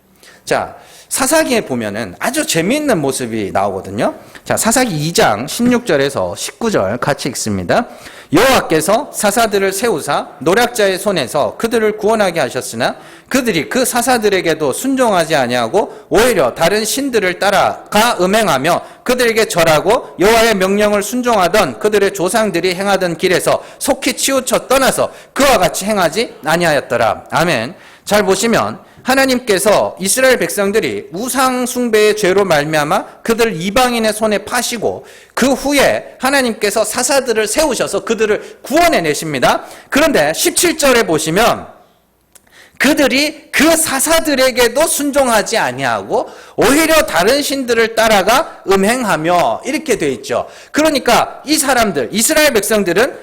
자, 사사기에 보면은 아주 재미있는 모습이 나오거든요. 자, 사사기 2장 16절에서 19절 같이 읽습니다. 여호와께서 사사들을 세우사 노략자의 손에서 그들을 구원하게 하셨으나 그들이 그 사사들에게도 순종하지 아니하고 오히려 다른 신들을 따라가 음행하며 그들에게 절하고 여호와의 명령을 순종하던 그들의 조상들이 행하던 길에서 속히 치우쳐 떠나서 그와 같이 행하지 아니하였더라. 아멘. 잘 보시면 하나님께서 이스라엘 백성들이 우상 숭배의 죄로 말미암아 그들 이방인의 손에 파시고 그 후에 하나님께서 사사들을 세우셔서 그들을 구원해 내십니다. 그런데 17절에 보시면 그들이 그 사사들에게도 순종하지 아니하고 오히려 다른 신들을 따라가 음행하며 이렇게 돼 있죠. 그러니까 이 사람들, 이스라엘 백성들은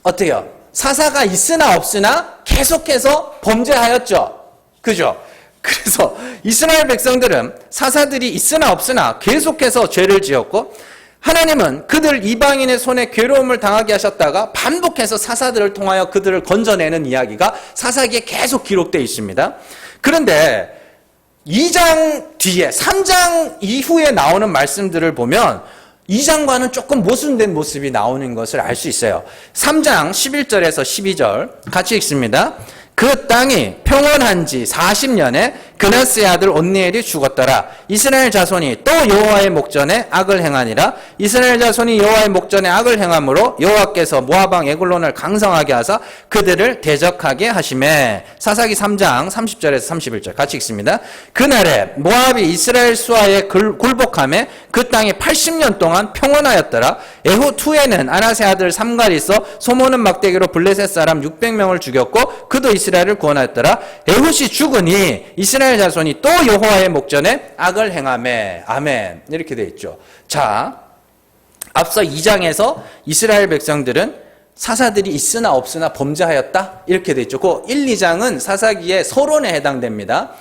어때요? 사사가 있으나 없으나 계속해서 범죄하였죠. 그죠? 그래서 이스라엘 백성들은 사사들이 있으나 없으나 계속해서 죄를 지었고 하나님은 그들 이방인의 손에 괴로움을 당하게 하셨다가 반복해서 사사들을 통하여 그들을 건져내는 이야기가 사사기에 계속 기록되어 있습니다. 그런데 2장 뒤에 3장 이후에 나오는 말씀들을 보면 2장과는 조금 모순된 모습이 나오는 것을 알 수 있어요. 3장 11절에서 12절 같이 읽습니다. 그 땅이 평온한 지 40년에 그나스의 아들 온니엘이 죽었더라. 이스라엘 자손이 또 여호와의 목전에 악을 행하니라. 이스라엘 자손이 여호와의 목전에 악을 행함으로 여호와께서 모압 왕 에글론을 강성하게 하사 그들을 대적하게 하시매. 사사기 3장 30절에서 31절 같이 읽습니다. 그날에 모압이 이스라엘 수하에 굴복하매 그 땅이 80년 동안 평온하였더라. 에훗 후에는 아나세 아들 삼갈이 있어 소모는 막대기로 블레셋 사람 600명을 죽였고 그도 이스라엘을 구원하였더라. 에훗이 죽으니 이스라엘 자손이 또 여호와의 목전에 악을 행하매. 아멘. 이렇게 되어 있죠. 자, 앞서 2장에서 이스라엘 백성들은 사사들이 있으나 없으나 범죄하였다 이렇게 되어 있죠. 그 1, 2장은 사사기의 서론에 해당됩니다.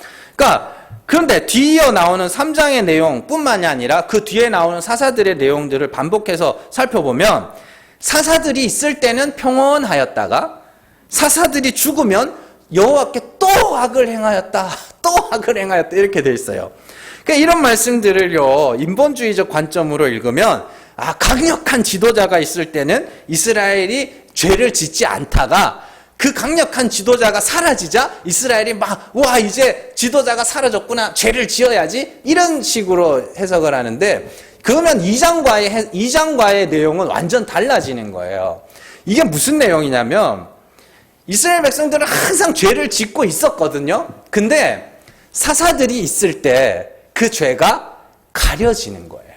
그런데 뒤이어 나오는 3장의 내용뿐만이 아니라 그 뒤에 나오는 사사들의 내용들을 반복해서 살펴보면 사사들이 있을 때는 평온하였다가 사사들이 죽으면 여호와께 또 악을 행하였다, 또 악을 행하였다 이렇게 돼 있어요. 그러니까 이런 말씀들을요 인본주의적 관점으로 읽으면 강력한 지도자가 있을 때는 이스라엘이 죄를 짓지 않다가 그 강력한 지도자가 사라지자 이스라엘이 와 이제 지도자가 사라졌구나 죄를 지어야지 이런 식으로 해석을 하는데 그러면 2장과의 내용은 완전 달라지는 거예요. 이게 무슨 내용이냐면 이스라엘 백성들은 항상 죄를 짓고 있었거든요. 근데 사사들이 있을 때 그 죄가 가려지는 거예요.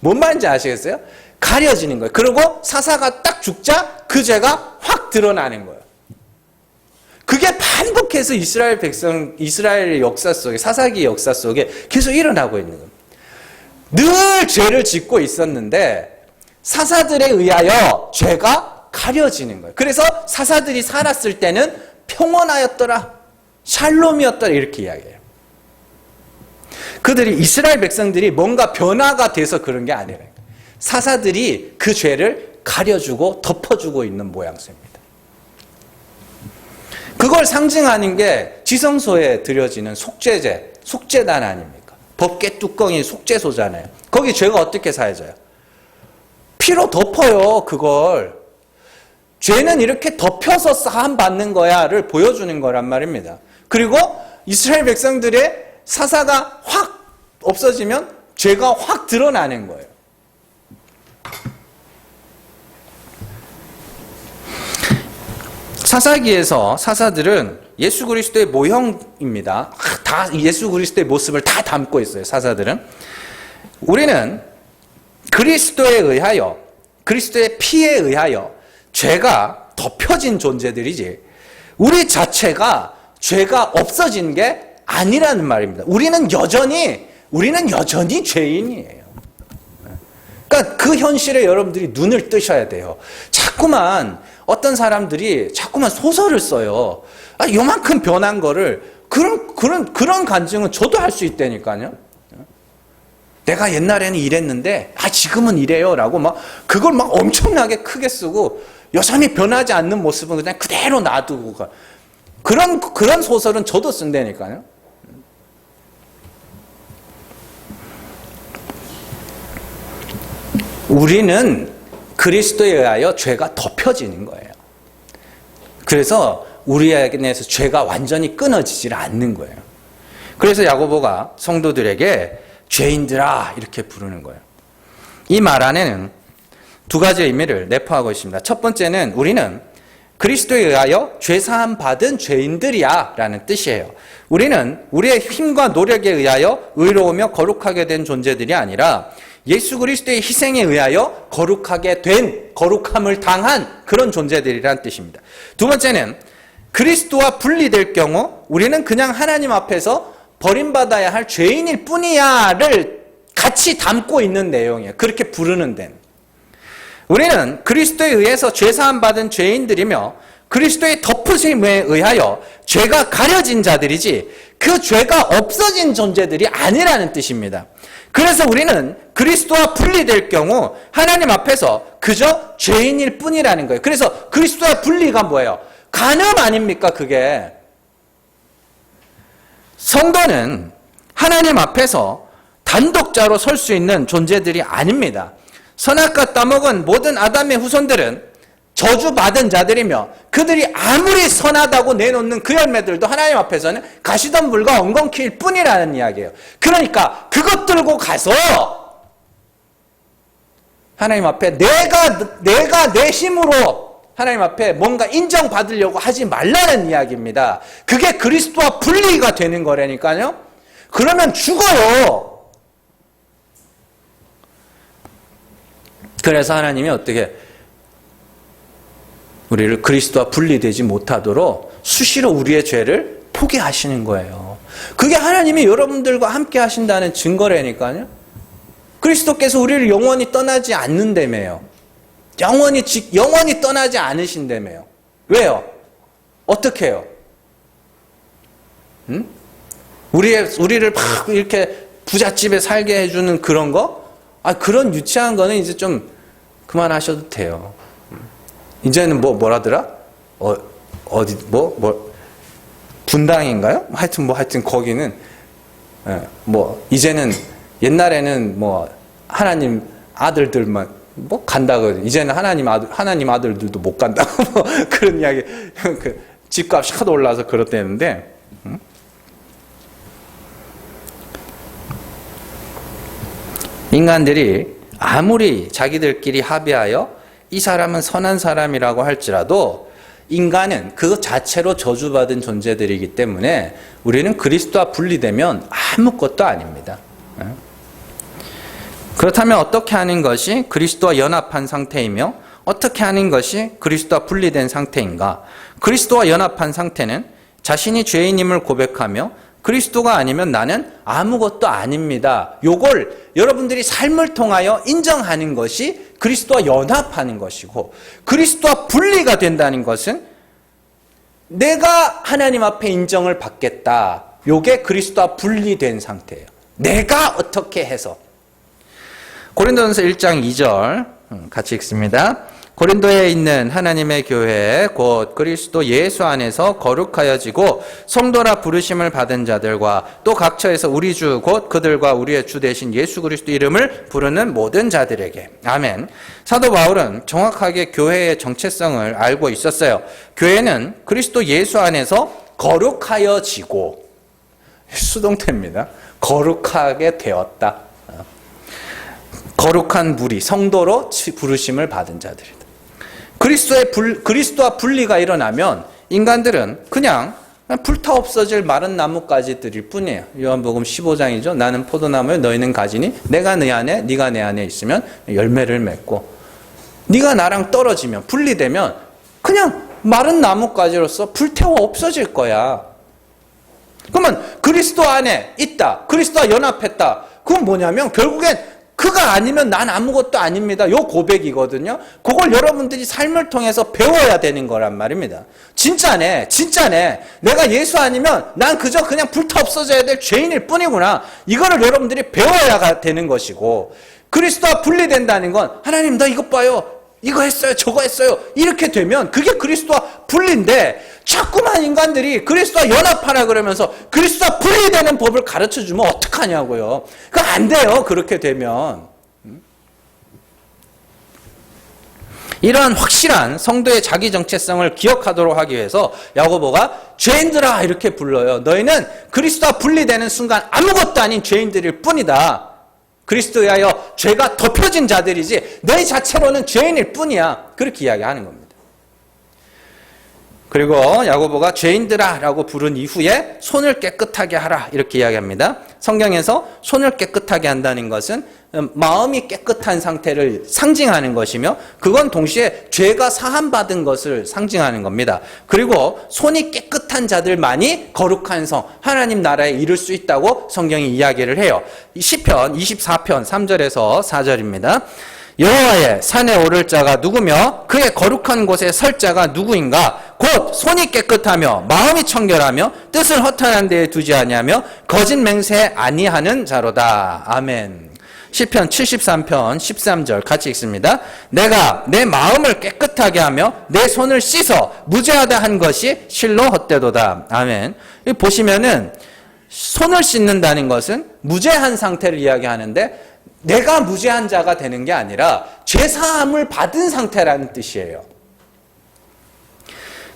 뭔 말인지 아시겠어요? 가려지는 거예요. 그리고 사사가 딱 죽자 그 죄가 확 드러나는 거예요. 그게 반복해서 이스라엘의 역사 속에, 사사기 역사 속에 계속 일어나고 있는 거예요. 늘 죄를 짓고 있었는데 사사들에 의하여 죄가 가려지는 거예요. 그래서 사사들이 살았을 때는 평온하였더라, 샬롬이었더라 이렇게 이야기해요. 이스라엘 백성들이 뭔가 변화가 돼서 그런 게 아니에요. 사사들이 그 죄를 가려주고 덮어주고 있는 모양새입니다. 그걸 상징하는 게 지성소에 드려지는 속죄단 아닙니까? 법궤 뚜껑이 속죄소잖아요. 거기 죄가 어떻게 사해져요? 피로 덮어요, 그걸. 죄는 이렇게 덮여서 사함 받는 거야를 보여주는 거란 말입니다. 그리고 이스라엘 백성들의 사사가 확 없어지면 죄가 확 드러나는 거예요. 사사기에서 사사들은 예수 그리스도의 모형입니다. 다 예수 그리스도의 모습을 다 담고 있어요, 사사들은. 우리는 그리스도에 의하여, 그리스도의 피에 의하여 죄가 덮여진 존재들이지 우리 자체가 죄가 없어진 게 아니라는 말입니다. 우리는 여전히 죄인이에요. 그러니까 그 현실에 여러분들이 눈을 뜨셔야 돼요. 자꾸만 어떤 사람들이 자꾸만 소설을 써요. 요만큼 변한 거를 그런 간증은 저도 할 수 있다니까요. 내가 옛날에는 이랬는데 지금은 이래요라고 그걸 엄청나게 크게 쓰고 여전히 변하지 않는 모습은 그냥 그대로 놔두고 가. 그런 소설은 저도 쓴다니까요. 우리는 그리스도에 의하여 죄가 덮여지는 거예요. 그래서 우리 안에서 죄가 완전히 끊어지질 않는 거예요. 그래서 야고보가 성도들에게 죄인들아 이렇게 부르는 거예요. 이 말 안에는 두 가지의 의미를 내포하고 있습니다. 첫 번째는 우리는 그리스도에 의하여 죄사함 받은 죄인들이야 라는 뜻이에요. 우리는 우리의 힘과 노력에 의하여 의로우며 거룩하게 된 존재들이 아니라 예수 그리스도의 희생에 의하여 거룩함을 당한 그런 존재들이라는 뜻입니다. 두 번째는 그리스도와 분리될 경우 우리는 그냥 하나님 앞에서 버림받아야 할 죄인일 뿐이야를 같이 담고 있는 내용이에요. 그렇게 부르는 데는. 우리는 그리스도에 의해서 죄사함 받은 죄인들이며 그리스도의 덮으심에 의하여 죄가 가려진 자들이지 그 죄가 없어진 존재들이 아니라는 뜻입니다. 그래서 우리는 그리스도와 분리될 경우 하나님 앞에서 그저 죄인일 뿐이라는 거예요. 그래서 그리스도와 분리가 뭐예요? 간음 아닙니까 그게? 성도는 하나님 앞에서 단독자로 설 수 있는 존재들이 아닙니다. 선악과 따먹은 모든 아담의 후손들은 저주받은 자들이며 그들이 아무리 선하다고 내놓는 그 열매들도 하나님 앞에서는 가시덤불과 엉겅퀴일 뿐이라는 이야기예요. 그러니까 그것 들고 가서 하나님 앞에 내가 내 힘으로 하나님 앞에 뭔가 인정받으려고 하지 말라는 이야기입니다. 그게 그리스도와 분리가 되는 거라니까요. 그러면 죽어요. 그래서 하나님이 어떻게 우리를 그리스도와 분리되지 못하도록 수시로 우리의 죄를 포기하시는 거예요. 그게 하나님이 여러분들과 함께 하신다는 증거라니까요. 그리스도께서 우리를 영원히 떠나지 않는다며요. 영원히 떠나지 않으신다며요. 왜요? 어떻게 해요? 우리를 막 이렇게 부잣집에 살게 해주는 그런 거? 그런 유치한 거는 이제 좀 그만하셔도 돼요. 이제는 뭐라더라? 분당인가요? 하여튼 거기는, 이제는, 옛날에는 하나님 아들들만, 간다거든요. 이제는 하나님 아들들도 못 간다고, 그런 이야기, 집값이 하도 올라서 그렇다는데, 인간들이 아무리 자기들끼리 합의하여 이 사람은 선한 사람이라고 할지라도 인간은 그 자체로 저주받은 존재들이기 때문에 우리는 그리스도와 분리되면 아무것도 아닙니다. 그렇다면 어떻게 하는 것이 그리스도와 연합한 상태이며 어떻게 하는 것이 그리스도와 분리된 상태인가? 그리스도와 연합한 상태는 자신이 죄인임을 고백하며 그리스도가 아니면 나는 아무것도 아닙니다. 요걸 여러분들이 삶을 통하여 인정하는 것이 그리스도와 연합하는 것이고, 그리스도와 분리가 된다는 것은 내가 하나님 앞에 인정을 받겠다. 요게 그리스도와 분리된 상태예요. 내가 어떻게 해서. 고린도전서 1장 2절 같이 읽습니다. 고린도에 있는 하나님의 교회 곧 그리스도 예수 안에서 거룩하여지고 성도라 부르심을 받은 자들과 또 각처에서 우리 주 곧 그들과 우리의 주 되신 예수 그리스도 이름을 부르는 모든 자들에게. 아멘. 사도 바울은 정확하게 교회의 정체성을 알고 있었어요. 교회는 그리스도 예수 안에서 거룩하여지고, 수동태입니다. 거룩하게 되었다. 거룩한 무리, 성도로 부르심을 받은 자들이다. 그리스도와 분리가 일어나면 인간들은 그냥 불타 없어질 마른 나뭇가지들일 뿐이에요. 요한복음 15장이죠. 나는 포도나무에 너희는 가지니 내가 네 안에 네가 내 안에 있으면 열매를 맺고, 네가 나랑 떨어지면 분리되면 그냥 마른 나뭇가지로서 불태워 없어질 거야. 그러면 그리스도 안에 있다, 그리스도와 연합했다. 그건 뭐냐면 결국엔 그가 아니면 난 아무것도 아닙니다. 요 고백이거든요. 그걸 여러분들이 삶을 통해서 배워야 되는 거란 말입니다. 진짜네. 내가 예수 아니면 난 그저 그냥 불타 없어져야 될 죄인일 뿐이구나. 이거를 여러분들이 배워야 되는 것이고, 그리스도와 분리된다는 건 하나님 나 이것 봐요. 이거 했어요. 저거 했어요. 이렇게 되면 그게 그리스도와 분리인데, 자꾸만 인간들이 그리스도와 연합하라 그러면서 그리스도와 분리되는 법을 가르쳐주면 어떡하냐고요. 그거 안 돼요. 그렇게 되면. 이러한 확실한 성도의 자기 정체성을 기억하도록 하기 위해서 야고보가 죄인들아 이렇게 불러요. 너희는 그리스도와 분리되는 순간 아무것도 아닌 죄인들일 뿐이다. 그리스도에 의하여 죄가 덮여진 자들이지 너희 자체로는 죄인일 뿐이야. 그렇게 이야기하는 겁니다. 그리고 야고보가 죄인들아 라고 부른 이후에 손을 깨끗하게 하라 이렇게 이야기합니다. 성경에서 손을 깨끗하게 한다는 것은 마음이 깨끗한 상태를 상징하는 것이며, 그건 동시에 죄가 사함받은 것을 상징하는 겁니다. 그리고 손이 깨끗한 자들만이 거룩한 성, 하나님 나라에 이를 수 있다고 성경이 이야기를 해요. 시편 24편 3절에서 4절입니다. 여호와의 산에 오를 자가 누구며 그의 거룩한 곳에 설 자가 누구인가? 곧 손이 깨끗하며 마음이 청결하며 뜻을 허탄한 데에 두지 아니하며 거짓 맹세 아니하는 자로다. 아멘. 시편 73편 13절 같이 읽습니다. 내가 내 마음을 깨끗하게 하며 내 손을 씻어 무죄하다 한 것이 실로 헛되도다. 아멘. 보시면은 손을 씻는다는 것은 무죄한 상태를 이야기하는데, 내가 무죄한 자가 되는 게 아니라 죄사함을 받은 상태라는 뜻이에요.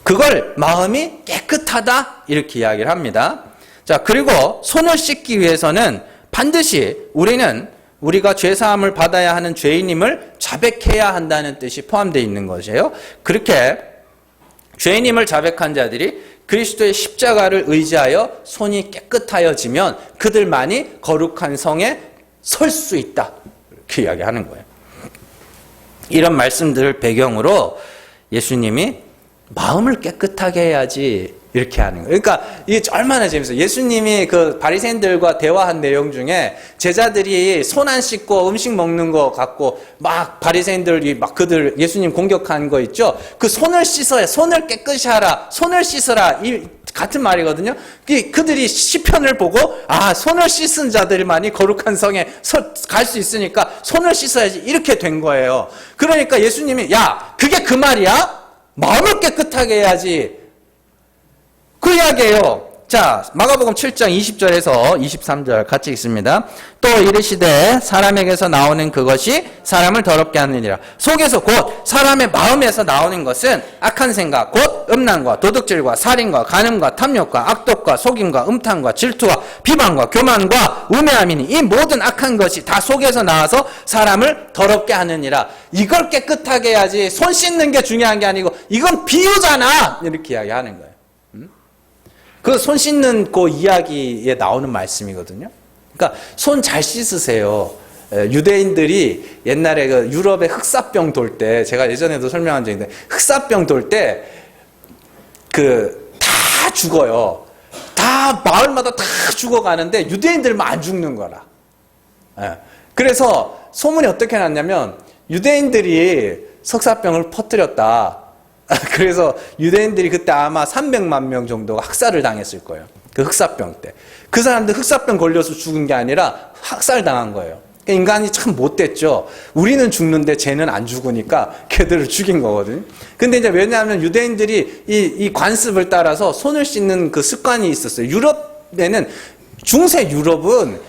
그걸 마음이 깨끗하다 이렇게 이야기를 합니다. 자, 그리고 손을 씻기 위해서는 반드시 우리가 죄사함을 받아야 하는 죄인임을 자백해야 한다는 뜻이 포함되어 있는 것이에요. 그렇게 죄인임을 자백한 자들이 그리스도의 십자가를 의지하여 손이 깨끗하여지면 그들만이 거룩한 성에 설 수 있다 이렇게 이야기하는 거예요. 이런 말씀들을 배경으로 예수님이 마음을 깨끗하게 해야지 이렇게 하는 거예요. 그러니까 이게 얼마나 재밌어요. 예수님이 그 바리새인들과 대화한 내용 중에 제자들이 손 안 씻고 음식 먹는 거 갖고 막 바리새인들이 막 예수님 공격한 거 있죠. 그 손을 씻어야, 손을 깨끗이 하라, 손을 씻어라, 이 같은 말이거든요. 그들이 시편을 보고 손을 씻은 자들만이 거룩한 성에 갈 수 있으니까 손을 씻어야지 이렇게 된 거예요. 그러니까 예수님이 그게 그 말이야? 마음을 깨끗하게 해야지. 그 이야기예요. 자, 마가복음 7장 20절에서 23절 같이 읽습니다. 또 이르시되 사람에게서 나오는 그것이 사람을 더럽게 하느니라. 속에서 곧 사람의 마음에서 나오는 것은 악한 생각, 곧 음란과 도둑질과 살인과 간음과 탐욕과 악독과 속임과 음탕과 질투와 비방과 교만과 우매함이니 이 모든 악한 것이 다 속에서 나와서 사람을 더럽게 하느니라. 이걸 깨끗하게 해야지 손 씻는 게 중요한 게 아니고 이건 비유잖아 이렇게 이야기하는 거예요. 그 손 씻는 그 이야기에 나오는 말씀이거든요. 그러니까 손 잘 씻으세요. 유대인들이 옛날에 그 유럽에 흑사병 돌 때, 제가 예전에도 설명한 적이 있는데, 흑사병 돌 때, 다 죽어요. 다, 마을마다 다 죽어가는데, 유대인들만 안 죽는 거라. 그래서 소문이 어떻게 났냐면, 유대인들이 석사병을 퍼뜨렸다. 그래서 유대인들이 그때 아마 300만 명 정도가 학살을 당했을 거예요. 그 흑사병 때. 그 사람들 흑사병 걸려서 죽은 게 아니라 학살당한 거예요. 그러니까 인간이 참 못됐죠. 우리는 죽는데 쟤는 안 죽으니까 걔들을 죽인 거거든요. 근데 이제 왜냐하면 유대인들이 이 관습을 따라서 손을 씻는 그 습관이 있었어요. 유럽에는, 중세 유럽은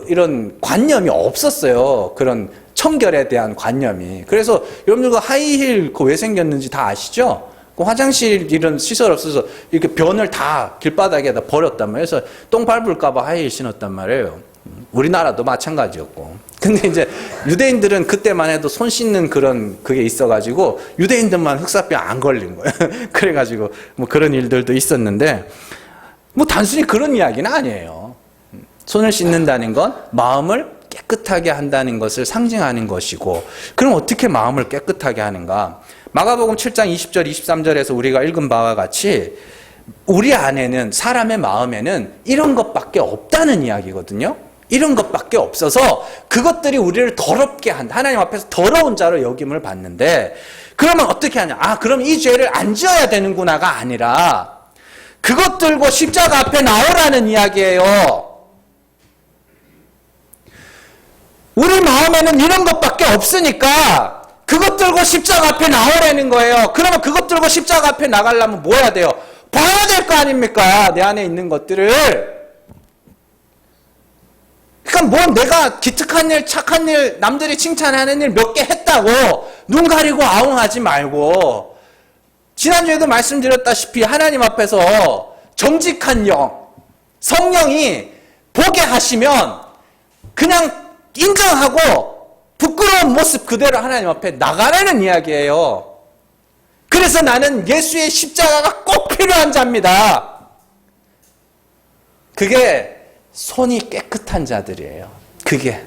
이런 관념이 없었어요. 그런 청결에 대한 관념이. 그래서 여러분들 하이힐 왜 생겼는지 다 아시죠? 그 화장실 이런 시설 없어서 이렇게 변을 다 길바닥에다 버렸단 말이에요. 그래서 똥 밟을까봐 하이힐 신었단 말이에요. 우리나라도 마찬가지였고. 근데 이제 유대인들은 그때만 해도 손 씻는 그게 있어가지고 유대인들만 흑사병 안 걸린 거예요. 그래가지고 뭐 그런 일들도 있었는데 뭐 단순히 그런 이야기는 아니에요. 손을 씻는다는 건 마음을 깨끗하게 한다는 것을 상징하는 것이고, 그럼 어떻게 마음을 깨끗하게 하는가? 마가복음 7장 20절 23절에서 우리가 읽은 바와 같이 우리 안에는, 사람의 마음에는 이런 것밖에 없다는 이야기거든요. 이런 것밖에 없어서 그것들이 우리를 더럽게 한다. 하나님 앞에서 더러운 자로 여김을 받는데, 그러면 어떻게 하냐? 그럼 이 죄를 안 지어야 되는구나가 아니라 그것 들고 십자가 앞에 나오라는 이야기예요. 우리 마음에는 이런 것밖에 없으니까 그것 들고 십자가 앞에 나오라는 거예요. 그러면 그것 들고 십자가 앞에 나가려면 뭐 해야 돼요? 봐야 될 거 아닙니까? 내 안에 있는 것들을. 그러니까 뭐 내가 기특한 일, 착한 일, 남들이 칭찬하는 일 몇 개 했다고 눈 가리고 아웅하지 말고, 지난주에도 말씀드렸다시피 하나님 앞에서 정직한 영, 성령이 보게 하시면 그냥 인정하고 부끄러운 모습 그대로 하나님 앞에 나가라는 이야기예요. 그래서 나는 예수의 십자가가 꼭 필요한 자입니다. 그게 손이 깨끗한 자들이에요. 그게.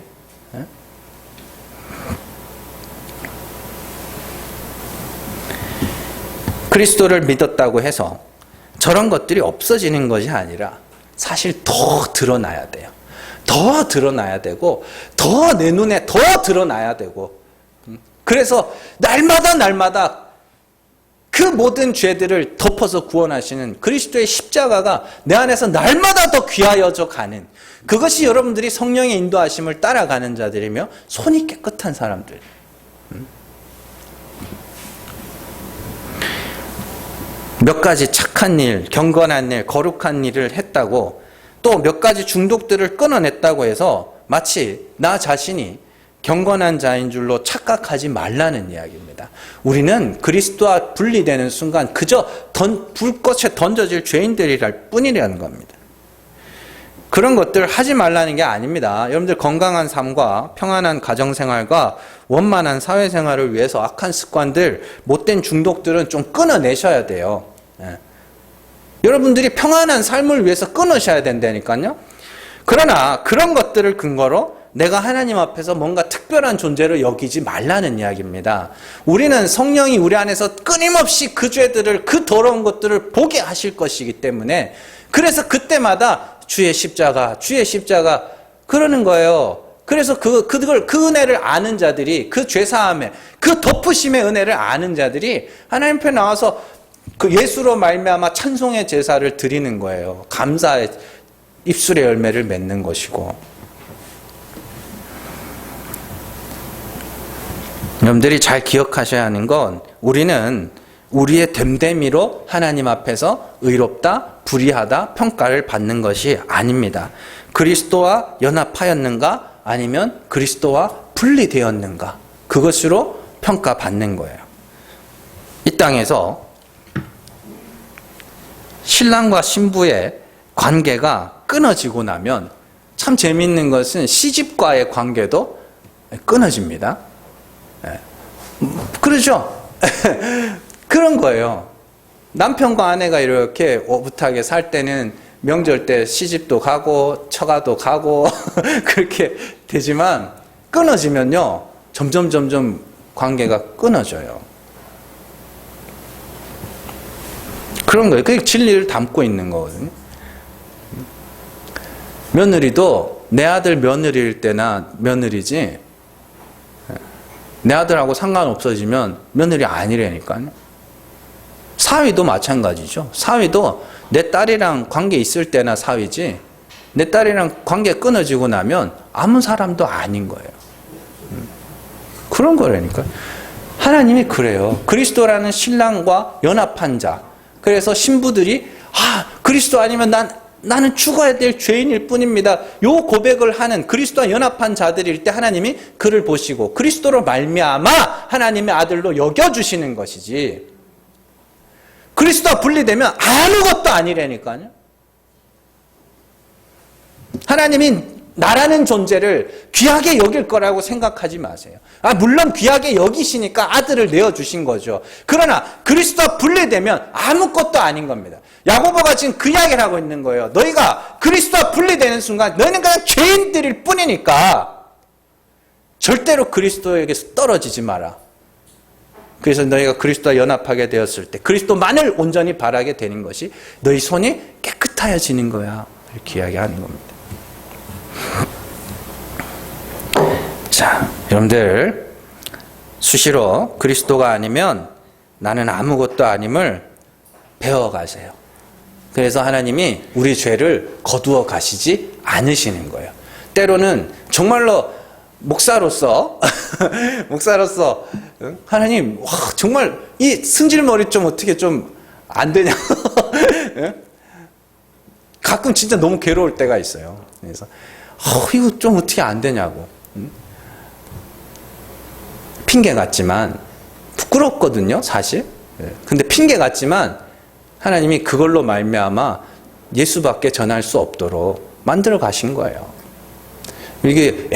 그리스도를 믿었다고 해서 저런 것들이 없어지는 것이 아니라 사실 더 드러나야 돼요. 더 드러나야 되고, 더 내 눈에 더 드러나야 되고, 그래서 날마다 그 모든 죄들을 덮어서 구원하시는 그리스도의 십자가가 내 안에서 날마다 더 귀하여져 가는, 그것이 여러분들이 성령의 인도하심을 따라가는 자들이며 손이 깨끗한 사람들. 몇 가지 착한 일, 경건한 일, 거룩한 일을 했다고, 또 몇 가지 중독들을 끊어냈다고 해서 마치 나 자신이 경건한 자인 줄로 착각하지 말라는 이야기입니다. 우리는 그리스도와 분리되는 순간 그저 불꽃에 던져질 죄인들이랄 뿐이라는 겁니다. 그런 것들 하지 말라는 게 아닙니다. 여러분들 건강한 삶과 평안한 가정생활과 원만한 사회생활을 위해서 악한 습관들, 못된 중독들은 좀 끊어내셔야 돼요. 여러분들이 평안한 삶을 위해서 끊으셔야 된다니까요. 그러나 그런 것들을 근거로 내가 하나님 앞에서 뭔가 특별한 존재로 여기지 말라는 이야기입니다. 우리는 성령이 우리 안에서 끊임없이 그 죄들을, 그 더러운 것들을 보게 하실 것이기 때문에 그래서 그때마다 주의 십자가 그러는 거예요. 그래서 그 은혜를 아는 자들이, 그 죄사함의, 그 덮으심의 은혜를 아는 자들이 하나님 앞에 나와서 그 예수로 말미암아 찬송의 제사를 드리는 거예요. 감사의 입술의 열매를 맺는 것이고. 여러분들이 잘 기억하셔야 하는 건 우리는 우리의 됨됨이로 하나님 앞에서 의롭다, 불의하다 평가를 받는 것이 아닙니다. 그리스도와 연합하였는가 아니면 그리스도와 분리되었는가 그것으로 평가받는 거예요. 이 땅에서 신랑과 신부의 관계가 끊어지고 나면 참 재미있는 것은 시집과의 관계도 끊어집니다. 그러죠? 그런 거예요. 남편과 아내가 이렇게 오붓하게 살 때는 명절 때 시집도 가고 처가도 가고 그렇게 되지만 끊어지면요 점점 관계가 끊어져요. 그런 거예요. 그게 진리를 담고 있는 거거든요. 며느리도 내 아들 며느리일 때나 며느리지 내 아들하고 상관없어지면 며느리 아니라니까요. 사위도 마찬가지죠. 사위도 내 딸이랑 관계 있을 때나 사위지 내 딸이랑 관계 끊어지고 나면 아무 사람도 아닌 거예요. 그런 거라니까. 하나님이 그래요. 그리스도라는 신랑과 연합한 자. 그래서 신부들이 그리스도 아니면 나는 죽어야 될 죄인일 뿐입니다. 요 고백을 하는 그리스도와 연합한 자들일 때 하나님이 그를 보시고 그리스도로 말미암아 하나님의 아들로 여겨주시는 것이지. 그리스도와 분리되면 아무것도 아니라니까요. 하나님이 나라는 존재를 귀하게 여길 거라고 생각하지 마세요. 물론 귀하게 여기시니까 아들을 내어주신 거죠. 그러나 그리스도와 분리되면 아무것도 아닌 겁니다. 야고보가 지금 그 이야기를 하고 있는 거예요. 너희가 그리스도와 분리되는 순간 너희는 그냥 죄인들일 뿐이니까 절대로 그리스도에게서 떨어지지 마라. 그래서 너희가 그리스도와 연합하게 되었을 때 그리스도만을 온전히 바라게 되는 것이 너희 손이 깨끗하여지는 거야. 이렇게 이야기하는 겁니다. 자, 여러분들 수시로 그리스도가 아니면 나는 아무것도 아님을 배워가세요. 그래서 하나님이 우리 죄를 거두어 가시지 않으시는 거예요. 때로는 정말로 목사로서 하나님 정말 이 승질머리 좀 어떻게 좀 안 되냐 가끔 진짜 너무 괴로울 때가 있어요. 그래서 이거 좀 어떻게 안 되냐고 핑계 같지만 부끄럽거든요 사실. 근데 핑계 같지만 하나님이 그걸로 말미암아 예수밖에 전할 수 없도록 만들어 가신 거예요. 이게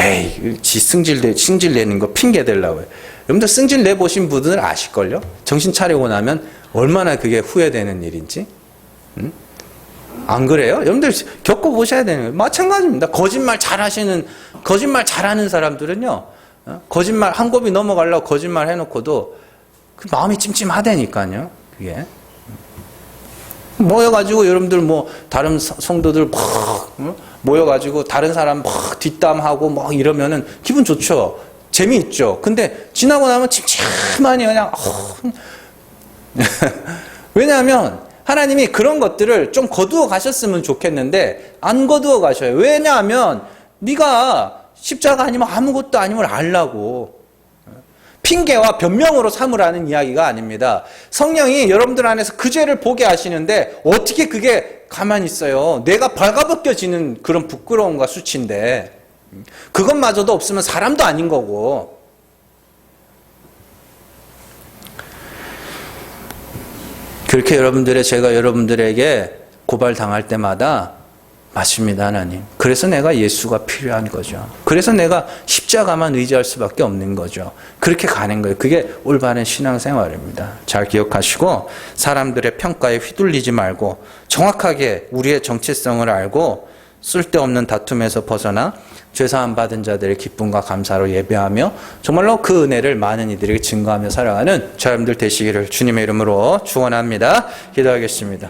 지 승질 내는 거 핑계 대려고요. 여러분들 승질 내보신 분들 아실걸요? 정신 차리고 나면 얼마나 그게 후회되는 일인지. 안 그래요? 여러분들 겪어보셔야 되는 거예요. 마찬가지입니다. 거짓말 잘하는 사람들은요, 거짓말 한 곱이 넘어가려고 거짓말 해놓고도 그 마음이 찜찜하다니까요. 그게 모여가지고 여러분들 다른 성도들 막 모여가지고 다른 사람 막 뒷담하고 막 이러면은 기분 좋죠. 재미있죠. 근데 지나고 나면 찜찜하니 그냥 왜냐하면 하나님이 그런 것들을 좀 거두어 가셨으면 좋겠는데 안 거두어 가셔요. 왜냐하면 네가 십자가 아니면 아무것도 아님을 알라고. 핑계와 변명으로 삼으라는 이야기가 아닙니다. 성령이 여러분들 안에서 그 죄를 보게 하시는데 어떻게 그게 가만히 있어요. 내가 발가벗겨지는 그런 부끄러움과 수치인데. 그것마저도 없으면 사람도 아닌 거고. 그렇게 제가 여러분들에게 고발당할 때마다 맞습니다, 하나님. 그래서 내가 예수가 필요한 거죠. 그래서 내가 십자가만 의지할 수밖에 없는 거죠. 그렇게 가는 거예요. 그게 올바른 신앙생활입니다. 잘 기억하시고 사람들의 평가에 휘둘리지 말고 정확하게 우리의 정체성을 알고 쓸데없는 다툼에서 벗어나 죄사함 받은 자들의 기쁨과 감사로 예배하며 정말로 그 은혜를 많은 이들에게 증거하며 살아가는 저 여러분들 되시기를 주님의 이름으로 축원합니다. 기도하겠습니다.